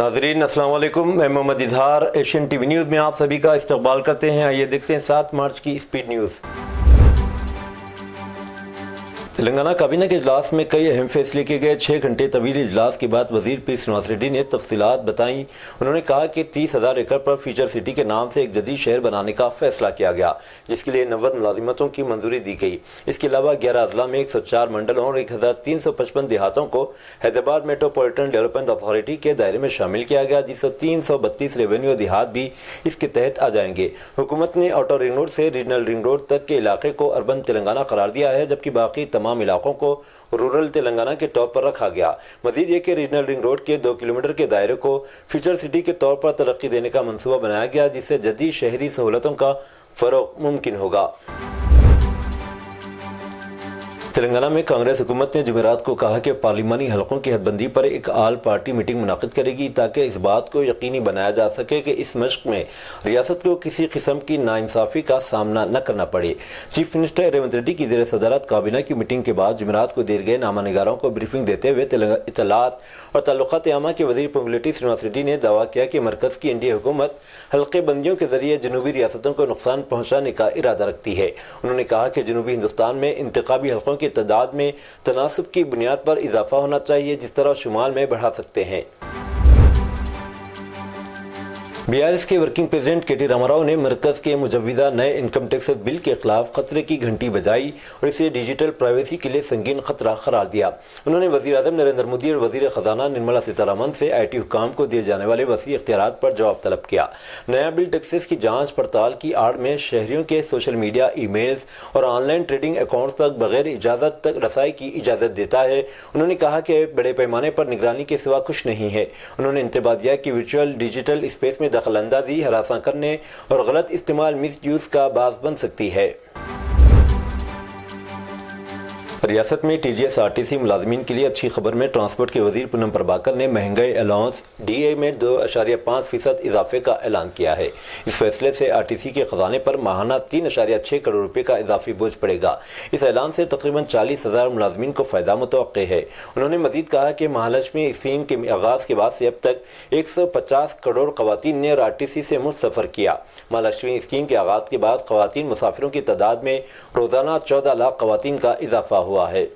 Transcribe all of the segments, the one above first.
नाजरीन अस्सलाम वालेकुम, मैं Mohammad Izhar Asian TV news में आप सभी का इस्तकबाल करते हैं। आइए देखते हैं 7 मार्च की स्पीड न्यूज़। तेलंगाना काबीना के इजलास में कई अहम फैसले किए गए। 6 घंटे तवील इजलास के बाद वजीर पी श्रीनिवास रेड्डी ने तफसीलात बताई। उन्होंने कहा कि 30,000 एकड़ पर फीचर सिटी के नाम से एक जदीद शहर बनाने का फैसला किया गया, जिसके लिए 90 मुलाजिमतों की मंजूरी दी गई। इसके अलावा 11 अजला में 104 मंडलों और 1355 देहातों को हैदराबाद मेट्रोपॉलिटन डेवलपमेंट अथॉरिटी के दायरे में शामिल किया गया, जिससे 332 रेवेन्यू देहात भी इसके तहत आ जाएंगे। हुकूमत ने आउटर रिंग रोड से रीजनल रिंग रोड तक के इलाके को अर्बन तेलंगाना करार दिया है, जबकि बाकी तमाम इलाकों को रूरल तेलंगाना के तौर पर रखा गया। मजीद ये कि रीजनल रिंग रोड के 2 किलोमीटर के दायरे को फ्यूचर सिटी के तौर पर तरक्की देने का मंसूबा बनाया गया, जिससे जदीद शहरी सहूलतों का फरोग मुमकिन होगा। तेलंगाना में कांग्रेस हुकूमत ने जुमेरात को कहा कि पार्लिमानी हलकों की हदबंदी पर एक आल पार्टी मीटिंग मुनाकिद करेगी, ताकि इस बात को यकीनी बनाया जा सके कि इस मश्क में रियासत को किसी किस्म की नाइंसाफी का सामना न करना पड़े। चीफ मिनिस्टर रेवंत रेड्डी की ज़ेर सदारत काबीना की मीटिंग के बाद जुमेरात को दिए गए नामानिगारों को ब्रीफिंग देते हुए इत्तलात और ताल्लुकात आमा के वजीर पब्लिसिटी श्रीनिवास रेड्डी ने दावा किया कि मरकज़ की एनडीए हुकूमत हल्के बंदियों के जरिए जनूबी रियासतों को नुकसान पहुँचाने का इरादा रखती है। उन्होंने कहा कि जनूबी हिंदुस्तान में इंतखाबी हल्कों की तादाद में तनासब की बुनियाद पर इजाफा होना चाहिए, जिस तरह शुमाल में बढ़ा सकते हैं। बीआरएस के वर्किंग प्रेसिडेंट के टी रामाराव ने मरकज के मुजव्विदा नए इनकम टैक्स बिल के खिलाफ खतरे की घंटी बजाई और इसे डिजिटल प्राइवेसी के लिए संगीन खतरा करार दिया। उन्होंने वजीर आज़म नरेंद्र मोदी और वजीर खजाना निर्मला सीतारमण से IT हुकाम को दिए जाने वाले वसी इख्तियारात पर जवाब तलब किया। नया बिल टैक्सेस की जांच पड़ताल की आड़ में शहरियों के सोशल मीडिया, ईमेल्स और ऑनलाइन ट्रेडिंग अकाउंट्स तक बगैर इजाज़त तक रसाई की इजाज़त देता है। उन्होंने कहा कि बड़े पैमाने पर निगरानी के सिवा कुछ नहीं है। उन्होंने इंतबाह दिया कि वर्चुअल डिजिटल स्पेस में दखलंदाजी, हरासा करने और गलत इस्तेमाल मिस यूज का बास बन सकती है। रियासत में TGS RTC मुलाजमीन के लिए अच्छी खबर में ट्रांसपोर्ट के वजीर पूनम प्रभाकर ने महंगाई अलाउंस DA में 2.5% इजाफे का ऐलान किया है। इस फैसले से RTC के खजाने पर माहाना 3.6 करोड़ रुपए का इजाफी बोझ पड़ेगा। इस ऐलान से तकरीबन 40,000 मुलाजमीन को फायदा मुतवक्के है। उन्होंने मजीद कहा कि महालक्ष्मी स्कीम के आगाज के बाद से अब तक 150 करोड़ खवातीन ने RTC से मुफ्त सफर किया। महालक्ष्मी स्कीम के आगाज के बाद खवातीन मुसाफिरों की तादाद में रोजाना 14 लाख खवातीन का इजाफा हुआ है।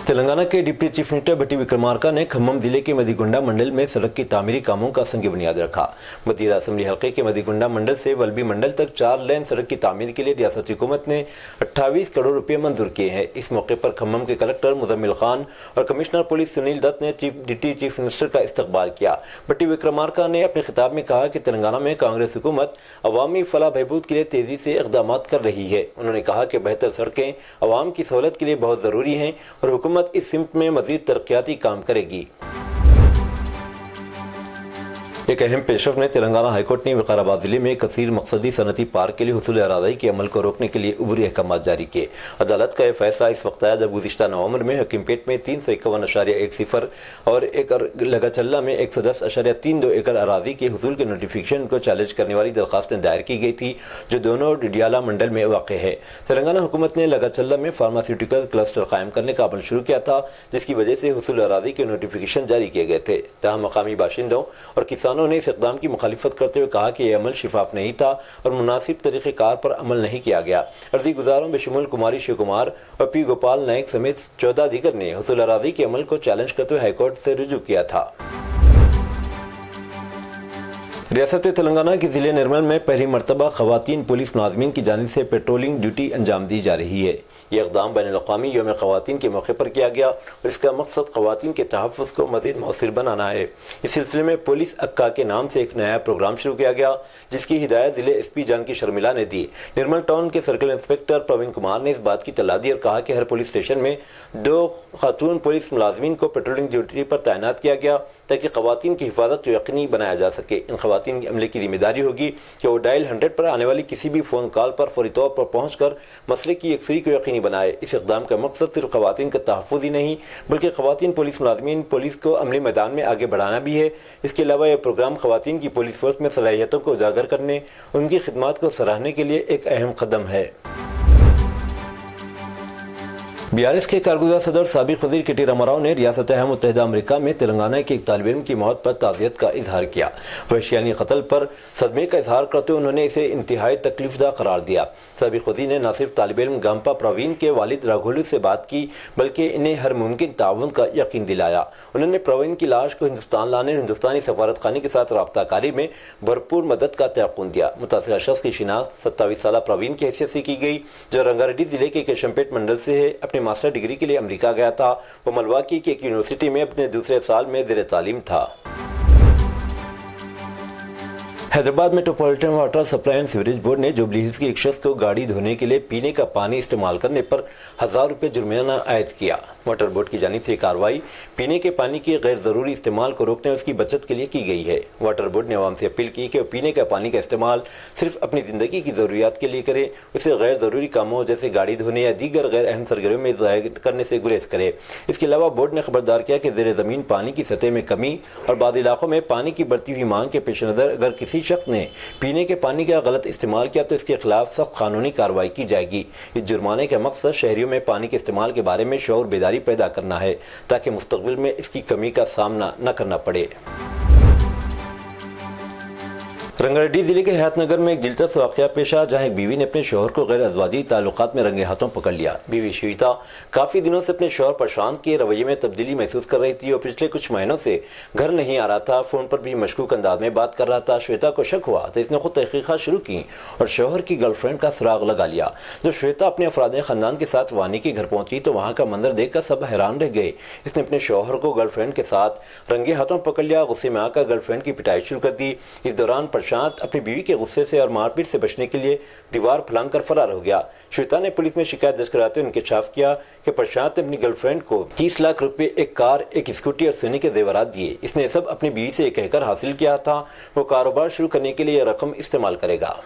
तेलंगाना के डिप्टी चीफ मिनिस्टर भट्टी विक्रमार्का ने खम्मम जिले के मदीगुंडा मंडल में सड़क की तामीरी कामों का संग बुनियाद रखा। मदीरा असम्बली हल्के के मदीगुंडा मंडल से वल्बी मंडल तक 4 लेन सड़क की तामीर के लिए रियासती हुकूमत ने 28 करोड़ रुपए मंजूर किए हैं। इस मौके पर खम्मम के कलेक्टर मुजम्मिल खान और कमिश्नर पुलिस सुनील दत्त ने डिप्टी चीफ मिनिस्टर का इस्तकबाल किया। भट्टी विक्रमार्का ने अपने खिताब में कहा कि तेलंगाना में कांग्रेस हुकूमत अवामी फलाह बहबूद के लिए तेजी से इक़दाम कर रही है। उन्होंने कहा कि बेहतर सड़कें अवाम की सहूलत के लिए बहुत ज़रूरी हैं और हुकूमत इस सिमत में मजीद तरक्याती काम करेगी। एक अहम पेशरफ में तेलंगाना हाईकोर्ट ने विकाराबाद जिले में कसीर मकसदी सनती पार्क के लिए हुसूल अराज़ी के अमल को रोकने के लिए उबरी अहकाम जारी किए। अदालत का यह फैसला इस वक्त आया जब गुज़िश्ता नवंबर में हकीमपेट में 351.10 और एक लगाचल्ला में 110.32 एकड़ अराज़ी के हुसूल के नोटिफिकेशन को चैलेंज करने वाली दरखास्तें दायर की गई थी, जो दोनों डिडियाला मंडल में वाक़ है। तेलंगाना हुकूमत ने लगाचल्ला में फार्मास्यूटिकल क्लस्टर कायम करने का अमल शुरू किया था, जिसकी वजह से हुसूल अराज़ी के नोटिफिकेशन जारी किए गए थे। तहाँ मकामी बाशिंदों और किसानों ने इस इक़दाम की मुखालिफत करते हुए कहा कि यह अमल शिफाफ नहीं था और मुनासिब तरीक़ेकार पर अमल नहीं किया गया। अर्जी गुजारों बेशुमार कुमारी शिव कुमार और P गोपाल नायक समेत 14 दीगर ने हुसूल अराज़ी के अमल को चैलेंज करते हुए हाईकोर्ट से रुजू किया था। रियासत तेलंगाना के ज़िले निर्मल में पहली मरतबा ख़वातीन पुलिस मुलाज़मीन की जानिब से पेट्रोलिंग ड्यूटी अंजाम दी जा रही है। यह इक़दाम बैनुल-अक़वामी यौम ख़वातीन के मौके पर किया गया और इसका मकसद ख़वातीन के तहफ़्फ़ुज़ को मज़ीद मौसर बनाना है। इस सिलसिले में पुलिस अक्का के नाम से एक नया प्रोग्राम शुरू किया गया, जिसकी हिदायत ज़िले SP जानकी शर्मिला ने दी। निर्मल टाउन के सर्कल इंस्पेक्टर प्रवीण कुमार ने इस बात की तला दी और कहा कि हर पुलिस स्टेशन में 2 खातून पुलिस मुलाज़मीन को पेट्रोलिंग ड्यूटी पर तैनात किया गया, ताकि ख़वातीन की हिफाजत को यकीनी बनाया जा सके। इन ख़वातीन के अमले की जिम्मेदारी होगी कि वो डायल 100 पर आने वाली किसी भी फ़ोन कॉल पर फौरी तौर पर पहुँच कर मसले की यकसुई को यकीनी बनाए। इस इक़दाम का मकसद सिर्फ ख़वातीन का तहफ़्फ़ुज़ ही नहीं, बल्कि ख़वातीन पुलिस मुलाज़मीन पुलिस को अमली मैदान में आगे बढ़ाना भी है। इसके अलावा यह प्रोग्राम ख़वातीन की पुलिस फोर्स में सलाहियतों को उजागर करने, उनकी खिदमात को सराहने के लिए एक अहम कदम है। BRS के कारगुजार सदर साबिक वजीर के टी रामाराव ने रियासत मुत्तहिदा अमेरिका में तेलंगाना के एक तालिब इल्म की मौत पर ताज़ियत का इजहार किया। वहशियानी कत्ल पर सदमे का इजहार करते हुए उन्होंने इसे इंतहाई तकलीफदा करार दिया। साबिक वजीर ने न सिर्फ तालिब इल्म गांपा प्रवीण के वालिद राघोलू से बात की बल्कि इन्हें हर मुमकिन ताउन का यकीन दिलाया। उन्होंने प्रवीण की लाश को हिंदुस्तान लाने हिंदुस्तानी सफारत खाने के साथ राब्ताकारी में भरपूर मदद का तयक़ुन दिया। मुतासिरा शख्स की शिनाख्त 27 साला प्रवीण की हैसियत से की गई, जो रंगारेड्डी जिले के केशमपेट मंडल से है। अपने मास्टर डिग्री के लिए अमेरिका गया था। वो मलवाकी की एक यूनिवर्सिटी में अपने दूसरे साल में ज़ेर तालीम था। Hyderabad metropolitan water supply and sewerage board ने जुबली हिल्स के एक शख्स को गाड़ी धोने के लिए पीने का पानी इस्तेमाल करने पर 1000 रुपये जुर्माना आयद किया। वाटर बोर्ड की जानिब से ये कार्रवाई पीने के पानी के गैर ज़रूरी इस्तेमाल को रोकने और उसकी बचत के लिए की गई है। वाटर बोर्ड ने आवाम से अपील की कि वो पीने का पानी का इस्तेमाल सिर्फ अपनी ज़िंदगी की ज़रूरियात के लिए करे, उसे गैर ज़रूरी कामों जैसे गाड़ी धोने या दीगर गैर अहम सरगर्मियों में ज़ाया करने से गुरेज करे। इसके अलावा बोर्ड ने खबरदार किया कि ज़ेर ज़मीन पानी की सतह में कमी और बाद इलाकों में पानी की बढ़ती हुई मांग के पेश नज़र अगर किसी शख्स ने पीने के पानी का गलत इस्तेमाल किया तो इसके खिलाफ सख्त कानूनी कार्रवाई की जाएगी। इस जुर्माने का मकसद शहरियों में पानी के इस्तेमाल के बारे में शऊर बेदारी पैदा करना है ताकि मुस्तकबिल में इसकी कमी का सामना न करना पड़े। रंगारेड्डी जिले के हयातनगर में एक दिलचस्प वाक़या पेश आया, जहां एक बीवी ने अपने शौहर को गैर अज़वाजी ताल्लुकात में रंगे हाथों पकड़ लिया। बीवी श्वेता काफ़ी दिनों से अपने शौहर प्रशांत के रवैये में तब्दीली महसूस कर रही थी और पिछले कुछ महीनों से घर नहीं आ रहा था। फ़ोन पर भी मशकूक अंदाज में बात कर रहा था। श्वेता को शक हुआ तो इसने खुद तहकीक़ात शुरू की और शौहर की गर्लफ्रेंड का सुराग लगा लिया। जब श्वेता अपने अफराद ख़ानदान के साथ वानी के घर पहुंची तो वहाँ का मंजर देख कर सब हैरान रह गए। इसने अपने शौहर को गर्लफ्रेंड के साथ रंगे हाथों पकड़ लिया। गुस्से में आकर गर्लफ्रेंड की पिटाई शुरू कर दी। इस दौरान प्रशांत अपनी बीवी के गुस्से से और मारपीट से बचने के लिए दीवार फलांग कर फरार हो गया। श्वेता ने पुलिस में शिकायत दर्ज कराते हुए इंकशाफ किया कि प्रशांत ने अपनी गर्लफ्रेंड को 30 लाख रुपए, एक कार, एक स्कूटी और सोने के जेवरात दिए। इसने सब अपनी बीवी से कहकर हासिल किया था वो कारोबार शुरू करने के लिए यह रकम इस्तेमाल करेगा।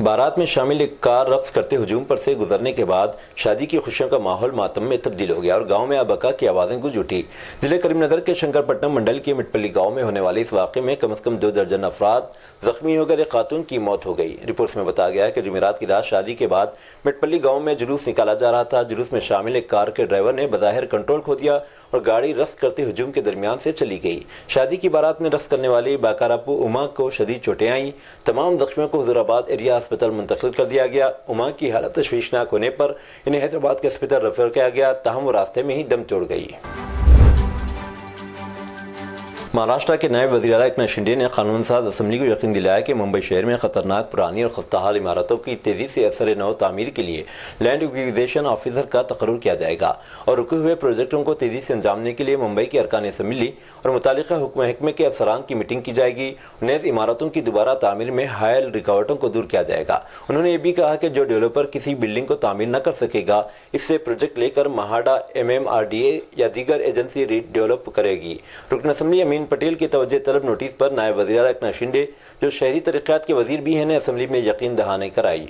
बारात में शामिल एक कार रक्स करते हुजूम पर से गुजरने के बाद शादी की खुशियों का माहौल मातम में तब्दील हो गया और गांव में अबका की आवाज़ें गूंज उठी। जिले करीमनगर के शंकरपट्टनम मंडल के मिटपल्ली गांव में होने वाले इस वाक़े में कम से कम 2 दर्जन अफराद जख्मी होकर एक खातून की मौत हो गई। रिपोर्ट्स में बताया गया है कि जुमेरात की रात शादी के बाद मिटपल्ली गाँव में जुलूस निकाला जा रहा था। जुलूस में शामिल एक कार के ड्राइवर ने बज़ाहिर कंट्रोल खो दिया और गाड़ी रक्स करते हुजूम के दरमियान से चली गई। शादी की बारात में रक्स करने वाली बाकारापू उमा को शदीद चोटें आईं। तमाम जख्मियों को हुजूराबाद एरिया अस्पताल मुंतकिल कर दिया गया। उमा की हालत तशवीशनाक होने पर इन्हें हैदराबाद के अस्पताल रेफर किया गया, ताहम वो रास्ते में ही दम तोड़ गई। महाराष्ट्र के नायब वज़ीर आला एकनाथ शिंदे ने कानून साज असम्बली को यकीन दिलाया कि मुंबई शहर में खतरनाक पुरानी और खस्ताहाल इमारतों की तेज़ी से असर नौ तामीर के लिए लैंड एक्विजिशन ऑफिसर का तकर्रुर किया जाएगा और रुके हुए प्रोजेक्टों को तेज़ी से अंजाम देने के लिए मुंबई के अरकान असम्बली और मुतालिका हुक्म महकमे के अफसरान की मीटिंग की जाएगी। नेज़ इमारतों की दोबारा तामीर में हायल रुकावटों को दूर किया जाएगा। उन्होंने ये भी कहा कि जो डेवलपर किसी बिल्डिंग को तामीर न कर सकेगा, इससे प्रोजेक्ट लेकर महाडा MMRDA या दीगर एजेंसी डेवलप करेगी। रुकन असम्बली अमीन पटेल की तवज्जो तलब नोटिस पर नायब वज़ीर आला एकनाथ शिंदे, जो शहरी तरक्यात के वज़ीर भी हैं, ने असम्बली में यकीन दहानी कराई।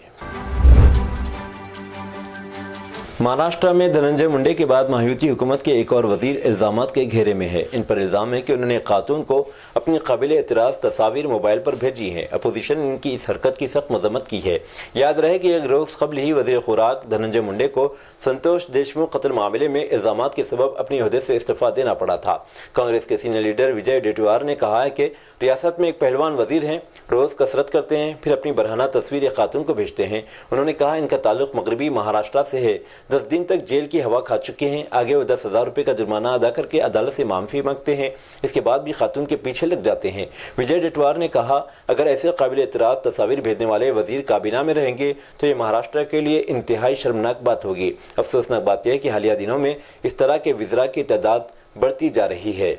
महाराष्ट्र में धनंजय मुंडे के बाद मायावती हुकूमत के एक और वजीर इल्जामात के घेरे में है। इन पर इल्जाम है कि उन्होंने खातून को अपनी काबिल एतराज़ तस्वीर मोबाइल पर भेजी है। अपोजिशन इनकी इस हरकत की सख्त मजम्मत की है। याद रहे कि एक रोज़ कबल ही वजीर खुराक धनंजय मुंडे को संतोष देशमुख कत्ल मामले में इल्जामात के सबब अपनी ओहदे से इस्तीफा देना पड़ा था। कांग्रेस के सीनियर लीडर विजय डेटिवार ने कहा है कि रियासत में एक पहलवान वजीर हैं, रोज़ कसरत करते हैं, फिर अपनी बरहाना तस्वीर एक खातून को भेजते हैं। उन्होंने कहा इनका ताल्लुक मगरबी महाराष्ट्र से है। 10 दिन तक जेल की हवा खा चुके हैं। आगे वो 10,000 रुपये का जुर्माना अदा करके अदालत से माफ़ी मांगते हैं। इसके बाद भी खातून के पीछे लग जाते हैं। विजय डेटिवार ने कहा अगर ऐसे काबिल एतराज़ तस्वीर भेजने वाले वजीर काबीना में रहेंगे तो ये महाराष्ट्र के लिए इंतहाई शर्मनाक बात होगी। अफसोसनाक बात यह है कि हालिया दिनों में इस तरह के वज़रा की तादाद बढ़ती जा रही है।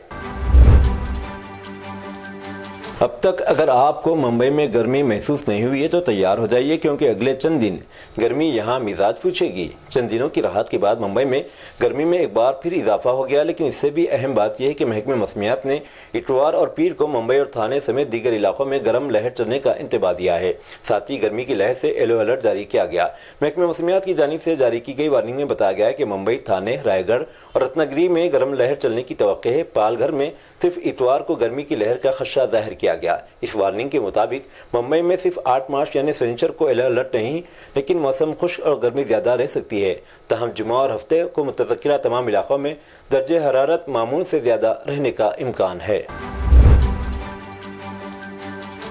अब तक अगर आपको मुंबई में गर्मी महसूस नहीं हुई है तो तैयार हो जाइए, क्योंकि अगले चंद दिन गर्मी यहाँ मिजाज पूछेगी। चंद दिनों की राहत के बाद मुंबई में गर्मी में एक बार फिर इजाफा हो गया, लेकिन इससे भी अहम बात यह है कि महकमे मौसमियात ने इतवार और पीर को मुंबई और थाने समेत दीगर इलाकों में गर्म लहर चलने का इंतबाह दिया है। साथ ही गर्मी की लहर से येलो अलर्ट जारी किया गया। महकमे मौसमियात की जानिब से जारी की गई वार्निंग में बताया गया है कि मुंबई, थाने, रायगढ़ और रत्नागिरी में गर्म लहर चलने की तवक्को है। पालघर में सिर्फ इतवार को गर्मी की लहर का खदशा जाहिर किया کیا گیا۔ اس وارننگ کے مطابق ممبئی میں صرف 8 مارچ یعنی سنیچر کو الرٹ نہیں، لیکن موسم خشک اور گرمی زیادہ رہ سکتی ہے۔ تاہم جمعہ اور ہفتے کو متذکرہ تمام علاقوں میں درجہ حرارت معمول سے زیادہ رہنے کا امکان ہے۔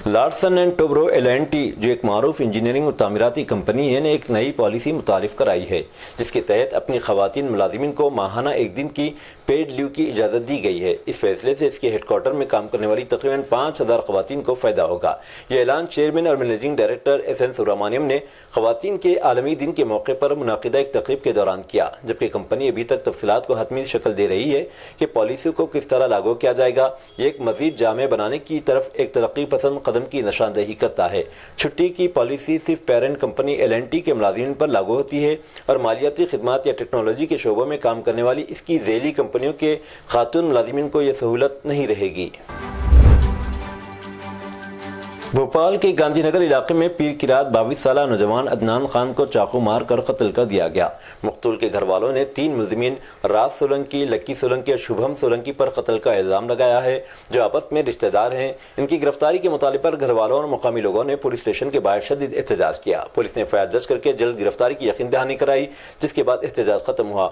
لارسن اینڈ ٹوبرو LNT جو ایک معروف انجینئرنگ اور تعمیراتی کمپنی ہے نے ایک نئی پالیسی متعارف کرائی ہے، جس کے تحت اپنی خواتین ملازمین کو ماہانہ 1 دن کی پیڈ لیو کی اجازت دی گئی ہے۔ اس فیصلے سے اس کے ہیڈ کوارٹر میں کام کرنے والی تقریباً 5000 خواتین کو فائدہ ہوگا۔ یہ اعلان چیئرمین اور مینیجنگ ڈائریکٹر SN سبرامانیم نے خواتین کے عالمی دن کے موقع پر منعقدہ ایک تقریب کے دوران کیا، جبکہ کمپنی ابھی تک تفصیلات کو حتمی شکل دے رہی ہے کہ پالیسی کو کس طرح لاگو کیا جائے گا۔ یہ ایک مزید جامع بنانے کی طرف ایک ترقی پسند قدم کی نشاندہی کرتا ہے۔ چھٹی کی پالیسی صرف پیرنٹ کمپنی LNT کے ملازمین پر لاگو ہوتی ہے اور مالیاتی خدمات یا ٹیکنالوجی کے شعبوں میں کام کرنے والی اس کی ذیلی کمپنیوں کے خاتون ملازمین کو یہ سہولت نہیں رہے گی۔ بھوپال کے گاندھی نگر علاقے میں پیر کی رات 22 سالہ نوجوان عدنان خان کو چاقو مار کر قتل کر دیا گیا۔ مقتول کے گھر والوں نے 3 ملزمین راج سولنکی، لکی سولنکی اور شبھم سولنکی پر قتل کا الزام لگایا ہے، جو آپس میں رشتہ دار ہیں۔ ان کی گرفتاری کے مطالبے پر گھر والوں اور مقامی لوگوں نے پولیس اسٹیشن کے باہر شدید احتجاج کیا۔ پولیس نے FIR درج کر کے جلد گرفتاری کی یقین دہانی کرائی، جس کے بعد احتجاج ختم ہوا۔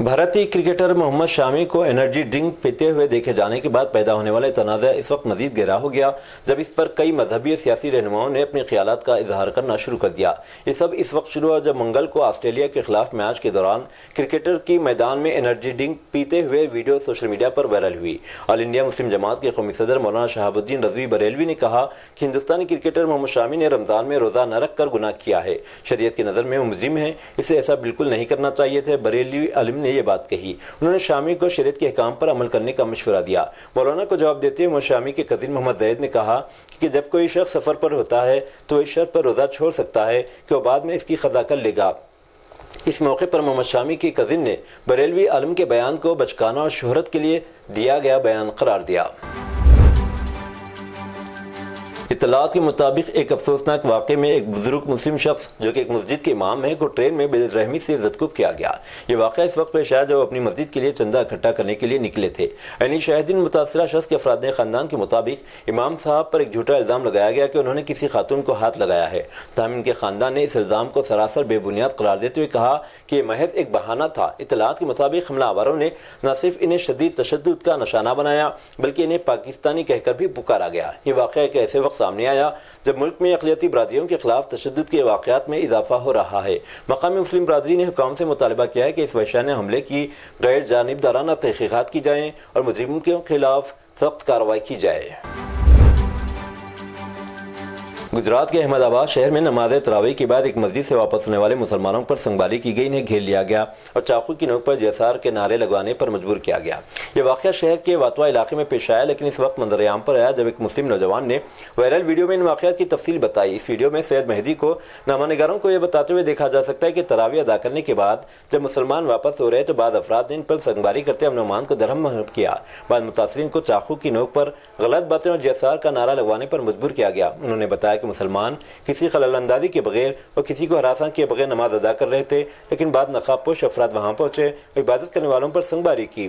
بھارتی کرکٹر محمد شامی کو انرجی ڈرنک پیتے ہوئے دیکھے جانے کے بعد پیدا ہونے والا تنازع اس وقت مزید گہرا ہو گیا جب اس پر کئی مذہبی اور سیاسی رہنماؤں نے اپنے خیالات کا اظہار کرنا شروع کر دیا۔ یہ سب اس وقت شروع ہوا جب منگل کو آسٹریلیا کے خلاف میچ کے دوران کرکٹر کی میدان میں انرجی ڈرنک پیتے ہوئے ویڈیو سوشل میڈیا پر وائرل ہوئی۔ آل انڈیا مسلم جماعت کے قومی صدر مولانا شہاب الدین رضوی بریلوی نے کہا کہ ہندوستانی کرکٹر محمد شامی نے رمضان میں روزہ نہ رکھ کر گناہ کیا ہے، شریعت کی نظر میں وہ مجرم ہے، اسے ایسا بالکل نہیں کرنا چاہیے تھا۔ بریلوی عالم نے یہ بات کہی۔ انہوں نے شامی کو شریعت کے احکام پر عمل کرنے کا مشورہ دیا۔ مولانا کو جواب دیتے ہوئے شامی کے کزن محمد زید نے کہا کہ جب کوئی شخص سفر پر ہوتا ہے تو اس شرط پر روزہ چھوڑ سکتا ہے کہ وہ بعد میں اس کی قضا کر لے گا۔ اس موقع پر محمد شامی کے کزن نے بریلوی عالم کے بیان کو بچکانہ اور شہرت کے لیے دیا گیا بیان قرار دیا۔ اطلاعات کے مطابق ایک افسوسناک واقعے میں ایک بزرگ مسلم شخص جو کہ ایک مسجد کے امام ہے کو ٹرین میں بے رحمی سے زدکوب کیا گیا۔ یہ واقعہ اس وقت پیش آیا جب وہ اپنی مسجد کے لیے چندہ اکٹھا کرنے کے لیے نکلے تھے۔ عینی شاہدین متاثرہ شخص کے افراد خاندان کے مطابق امام صاحب پر ایک جھوٹا الزام لگایا گیا کہ انہوں نے کسی خاتون کو ہاتھ لگایا ہے۔ تاہم ان کے خاندان نے اس الزام کو سراسر بے بنیاد قرار دیتے ہوئے کہا کہ یہ محض ایک بہانہ تھا۔ اطلاعات کے مطابق حملہ آوروں نے نہ صرف انہیں شدید تشدد کا نشانہ بنایا بلکہ انہیں پاکستانی کہہ کر بھی پکارا گیا۔ یہ واقعہ ایک ایسے وقت سامنے آیا جب ملک میں اقلیتی برادریوں کے خلاف تشدد کے واقعات میں اضافہ ہو رہا ہے۔ مقامی مسلم برادری نے حکام سے مطالبہ کیا ہے کہ اس وحشیانہ حملے کی غیر جانبدارانہ تحقیقات کی جائیں اور مجرموں کے خلاف سخت کارروائی کی جائے۔ گجرات کے احمد آباد شہر میں نماز تراویح کے بعد ایک مسجد سے واپس ہونے والے مسلمانوں پر سنگباری کی گئی، انہیں گھیر لیا گیا اور چاقو کی نوک پر جیسار کے نعرے لگوانے پر مجبور کیا گیا۔ یہ واقعہ شہر کے واتوا علاقے میں پیش آیا، لیکن اس وقت منظر عام پر آیا جب ایک مسلم نوجوان نے وائرل ویڈیو میں ان واقعات کی تفصیل بتائی۔ اس ویڈیو میں سید مہدی کو نامہ نگاروں کو یہ بتاتے ہوئے دیکھا جا سکتا ہے کہ تراویح ادا کرنے کے بعد جب مسلمان واپس ہو رہے تو بعض افراد نے ان پر سنگباری کرتے امن و امان کو درہم کیا۔ بعض متاثرین کو چاقو کی نوک پر غلط باتیں اور جیسار کا نعرہ لگوانے پر مجبور کیا گیا۔ انہوں نے بتایا کہ مسلمان کسی خلل اندازی کے بغیر اور کسی کو ہراساں کیے بغیر نماز ادا کر رہے تھے، لیکن بعد نقاب پوش افراد وہاں پہنچے اور عبادت کرنے والوں پر سنگباری کی۔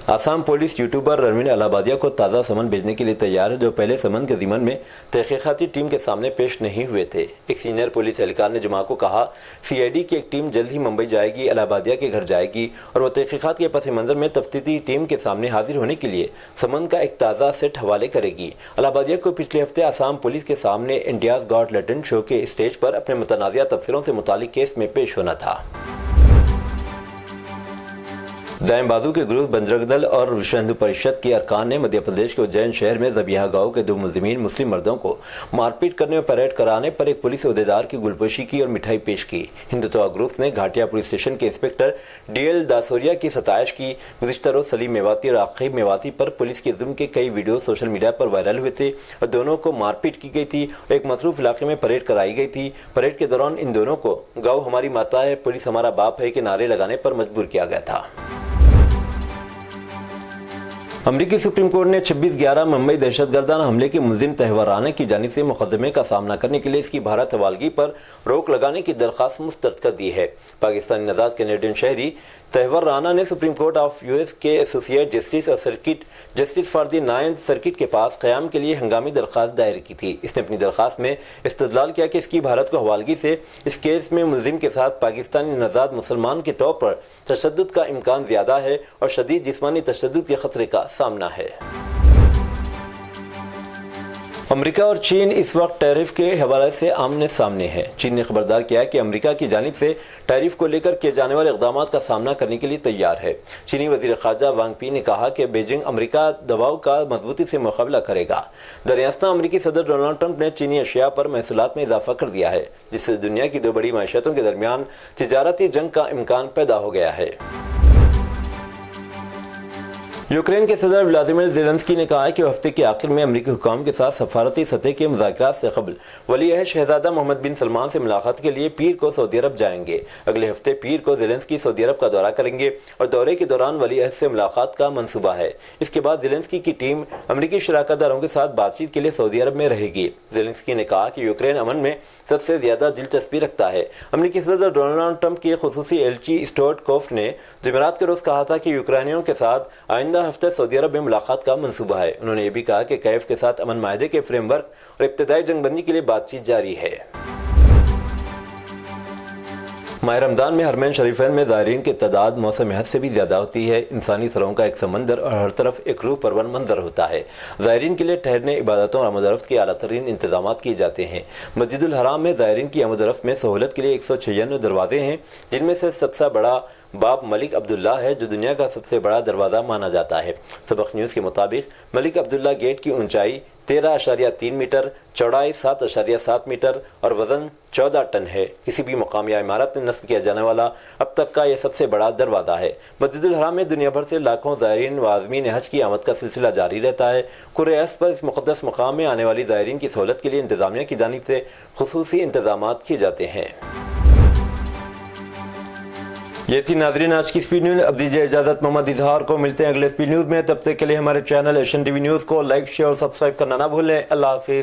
آسام پولیس یوٹیوبر رنویر الہابادیہ کو تازہ سمن بھیجنے کے لیے تیار ہے، جو پہلے سمن کے ضمن میں تحقیقاتی ٹیم کے سامنے پیش نہیں ہوئے تھے۔ ایک سینئر پولیس اہلکار نے جمعہ کو کہا CID کی ایک ٹیم جلد ہی ممبئی جائے گی، الہابادیہ کے گھر جائے گی اور وہ تحقیقات کے پس منظر میں تفتیشی ٹیم کے سامنے حاضر ہونے کے لیے سمن کا ایک تازہ سیٹ حوالے کرے گی۔ الہابادیہ کو پچھلے ہفتے آسام پولیس کے سامنے انڈیاز گاٹ لیٹنٹ شو کے اسٹیج پر اپنے متنازعہ تبصروں سے متعلق کیس میں پیش ہونا تھا۔ دائیں بازو کے گروپ بجرنگ دل اور وشو ہندو پریشد کے ارکان نے مدھیہ پردیش کے اجین شہر میں ذبیحہ گاؤں کے 2 ملزمین مسلم مردوں کو مار پیٹ کرنے اور پریڈ کرانے پر ایک پولیس عہدیدار کی گلپوشی کی اور مٹھائی پیش کی۔ ہندوتوا گروپ نے گھاٹیا پولیس اسٹیشن کے انسپکٹر DL داسوریا کی ستائش کی۔ گزشتہ روز سلیم میواتی اور عاقب میواتی پر پولیس کے ظلم کے کئی ویڈیو سوشل میڈیا پر وائرل ہوئے تھے اور دونوں کو مار پیٹ کی گئی تھی اور ایک مصروف علاقے میں پریڈ کرائی گئی تھی۔ پریڈ کے دوران ان دونوں کو گاؤں ہماری ماتا ہے، پولیس ہمارا باپ ہے کے نعرے لگانے پر مجبور کیا گیا تھا۔ امریکی سپریم کورٹ نے 26/11 ممبئی دہشت گردانہ حملے کے ملزم تہوار رانا کی جانب سے مقدمے کا سامنا کرنے کے لیے اس کی بھارت حوالگی پر روک لگانے کی درخواست مسترد کر دی ہے۔ پاکستانی نژاد کینیڈین شہری تہور رانا نے سپریم کورٹ آف US کے ایسوسیٹ جسٹس اور circuit justice for the 9th circuit کے پاس قیام کے لیے ہنگامی درخواست دائر کی تھی۔ اس نے اپنی درخواست میں استدلال کیا کہ اس کی بھارت کو حوالگی سے اس کیس میں ملزم کے ساتھ پاکستانی نژاد مسلمان کے طور پر تشدد کا امکان زیادہ ہے اور شدید جسمانی تشدد کے خطرے کا سامنا ہے۔ امریکہ اور چین اس وقت ٹیرف کے حوالے سے آمنے سامنے ہے۔ چین نے خبردار کیا ہے کہ امریکہ کی جانب سے ٹیرف کو لے کر کیے جانے والے اقدامات کا سامنا کرنے کے لیے تیار ہے۔ چینی وزیر خارجہ وانگ پی نے کہا کہ بیجنگ امریکہ دباؤ کا مضبوطی سے مقابلہ کرے گا۔ دریاستہ امریکی صدر ڈونلڈ ٹرمپ نے چینی اشیاء پر محصولات میں اضافہ کر دیا ہے، جس سے دنیا کی دو بڑی معیشتوں کے درمیان تجارتی جنگ کا امکان پیدا ہو گیا ہے۔ یوکرین کے صدر ولادیمیر زیلنسکی نے کہا ہے کہ وہ ہفتے کے آخر میں امریکی حکام کے ساتھ سفارتی سطح کے مذاکرات سے قبل ولی عہد شہزادہ محمد بن سلمان سے ملاقات کے لیے پیر کو سعودی عرب جائیں گے۔ اگلے ہفتے پیر کو زیلنسکی سعودی عرب کا دورہ کریں گے اور دورے کے دوران ولی عہد سے ملاقات کا منصوبہ ہے۔ اس کے بعد زیلنسکی کی ٹیم امریکی شراکت داروں کے ساتھ بات چیت کے لیے سعودی عرب میں رہے گی۔ زیلنسکی نے کہا کہ یوکرین امن میں سب سے زیادہ دلچسپی رکھتا ہے۔ امریکی صدر ڈونلڈ ٹرمپ کے خصوصی ایلچی اسٹورٹ کوف نے جمعرات کے روز کہا تھا کہ یوکرینیوں کے ساتھ آئندہ ہفتے سعودی عرب میں ملاقات کا منصوبہ ہے۔ انہوں نے یہ بھی کہا کہ کیف کے ساتھ امن معاہدے کے فریم ورک اور ابتدائی جنگ بندی کے لیے بات چیت جاری ہے۔ ماہ رمضان میں حرمین شریفین میں زائرین کی تعداد موسم حج سے بھی زیادہ ہوتی ہے۔ انسانی سروں کا ایک سمندر اور ہر طرف ایک روح پرور منظر ہوتا ہے۔ زائرین کے لیے ٹھہرنے، عبادتوں اور آمد و رفت کے اعلیٰ ترین انتظامات کیے جاتے ہیں۔ مسجد الحرام میں زائرین کی آمد و رفت میں سہولت کے لیے 196 دروازے ہیں، جن میں سے سب سے بڑا باب ملک عبداللہ ہے، جو دنیا کا سب سے بڑا دروازہ مانا جاتا ہے۔ سبق نیوز کے مطابق ملک عبداللہ گیٹ کی اونچائی 13.3 میٹر، چوڑائی 7.7 میٹر اور وزن 14 ٹن ہے۔ کسی بھی مقام یا عمارت میں نصب کیا جانے والا اب تک کا یہ سب سے بڑا دروازہ ہے۔ مسجد الحرام میں دنیا بھر سے لاکھوں زائرین و عازمین حج کی آمد کا سلسلہ جاری رہتا ہے۔ کرۂ ارض پر اس مقدس مقام میں آنے والی زائرین کی سہولت کے لیے انتظامیہ کی جانب سے خصوصی انتظامات کیے جاتے ہیں۔ یہ تھی ناظرین آج کی سپیڈ نیوز۔ اب دیجیے اجازت، محمد اظہار کو ملتے ہیں اگلے سپیڈ نیوز میں۔ تب تک کے لیے ہمارے channel Asian T V news کو لائک، شیئر اور سبسکرائب کرنا نہ بھولیں۔ اللہ حافظ۔